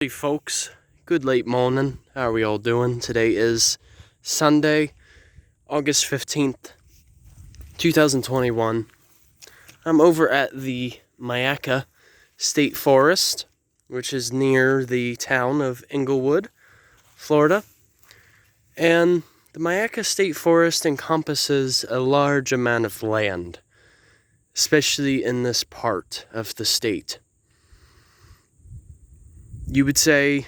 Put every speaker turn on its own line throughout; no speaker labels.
Hey folks, good late morning. How are we all doing? Today is Sunday, August 15th, 2021. I'm over at the Myakka State Forest, which is near the town of Inglewood, Florida. And the Myakka State Forest encompasses a large amount of land, especially in this part of the state. You would say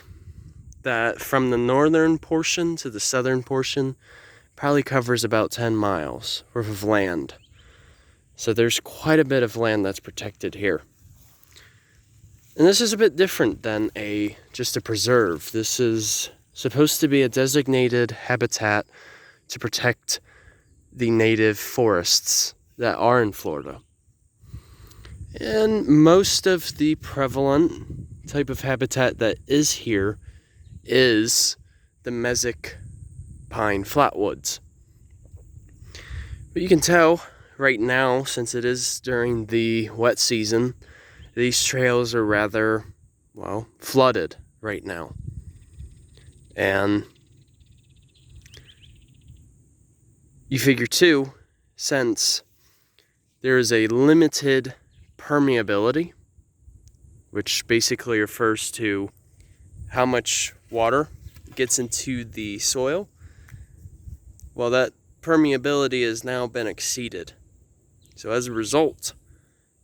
that from the northern portion to the southern portion probably covers about 10 miles worth of land. So there's quite a bit of land that's protected here. And this is a bit different than just a preserve. This is supposed to be a designated habitat to protect the native forests that are in Florida. And most of the prevalent type of habitat that is here is the mesic pine flatwoods. But you can tell right now, since it is during the wet season, these trails are rather, well, flooded right now. And you figure too, since there is a limited permeability, which basically refers to how much water gets into the soil, well, that permeability has now been exceeded. So as a result,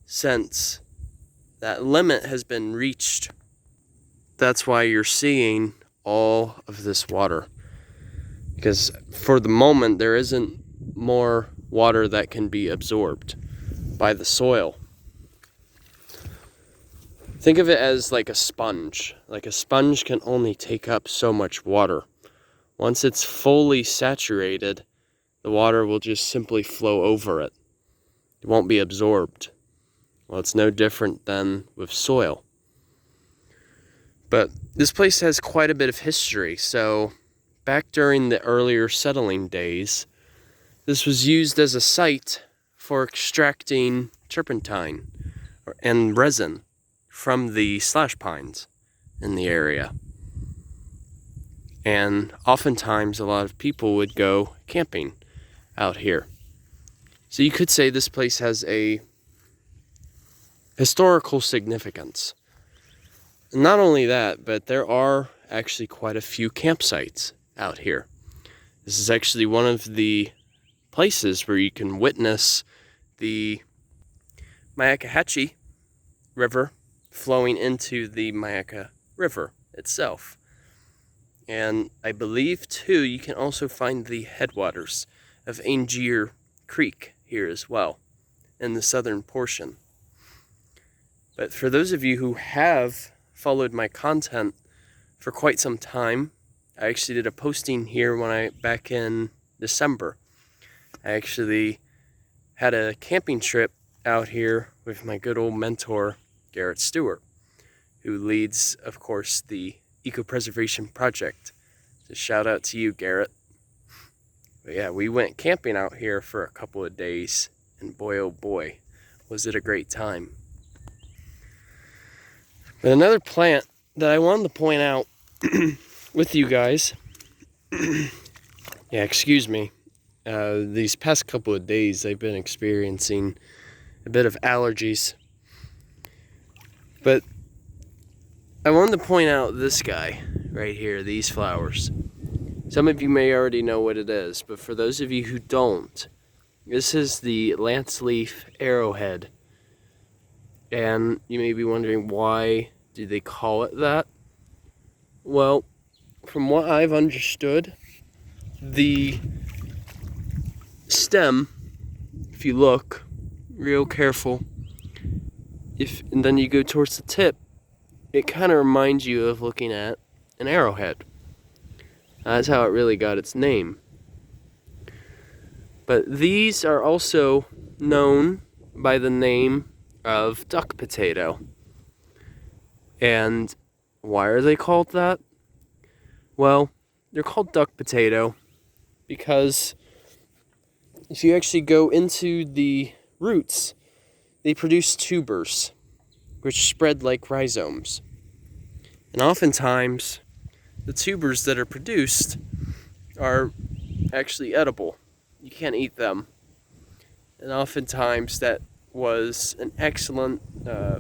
since that limit has been reached, that's why you're seeing all of this water. Because for the moment, there isn't more water that can be absorbed by the soil. Think of it as like a sponge. Like a sponge can only take up so much water. Once it's fully saturated, the water will just simply flow over it. It won't be absorbed. Well, it's no different than with soil. But this place has quite a bit of history. So back during the earlier settling days, this was used as a site for extracting turpentine and resin from the slash pines in the area. And oftentimes a lot of people would go camping out here. So you could say this place has a historical significance. And not only that, but there are actually quite a few campsites out here. This is actually one of the places where you can witness the Myakka River flowing into the Myakka River itself. And I believe too, you can also find the headwaters of Angier Creek here as well, in the southern portion. But for those of you who have followed my content for quite some time, I actually did a posting here back in December. I actually had a camping trip out here with my good old mentor, Garrett, who leads, of course, the Eco-Preservation Project. So shout out to you, Garrett. But yeah, we went camping out here for a couple of days, and boy oh boy, was it a great time. But another plant that I wanted to point out with you guys, yeah, excuse me, these past couple of days I've been experiencing a bit of allergies. But I wanted to point out this guy right here, these flowers. Some of you may already know what it is, but for those of you who don't, this is the Lanceleaf Arrowhead. And you may be wondering, why do they call it that? Well, from what I've understood, the stem, if you look real careful, and then you go towards the tip, it kind of reminds you of looking at an arrowhead. That's how it really got its name. But these are also known by the name of duck potato. And why are they called that? Well, they're called duck potato because if you actually go into the roots, they produce tubers, which spread like rhizomes. And oftentimes, the tubers that are produced are actually edible. You can't eat them. And oftentimes that was an excellent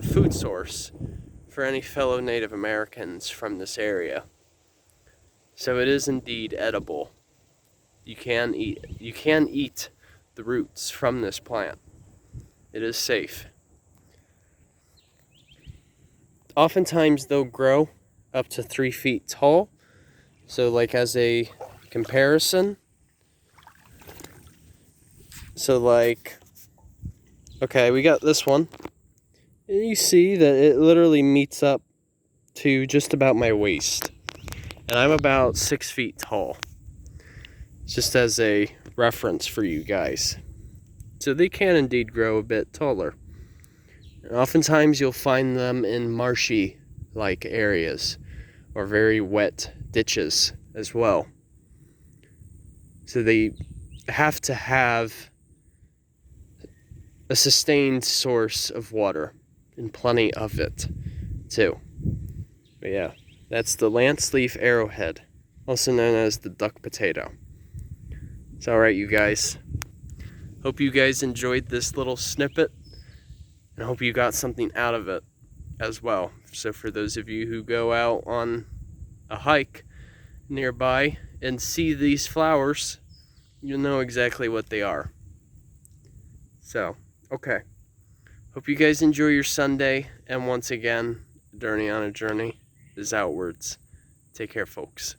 food source for any fellow Native Americans from this area. So it is indeed edible. You can eat the roots from this plant. It is safe. Oftentimes they'll grow up to 3 feet tall. So like as a comparison, so like, okay, we got this one. And you see that it literally meets up to just about my waist. And I'm about 6 feet tall. Just as a reference for you guys. So they can indeed grow a bit taller. And oftentimes you'll find them in marshy like areas or very wet ditches as well. So they have to have a sustained source of water and plenty of it too. But yeah, that's the Lanceleaf Arrowhead, also known as the duck potato. It's alright, you guys. Hope you guys enjoyed this little snippet, and hope you got something out of it as well. So for those of you who go out on a hike nearby and see these flowers, you'll know exactly what they are. So, okay. Hope you guys enjoy your Sunday, and once again, Journey on a Journey is outwards. Take care, folks.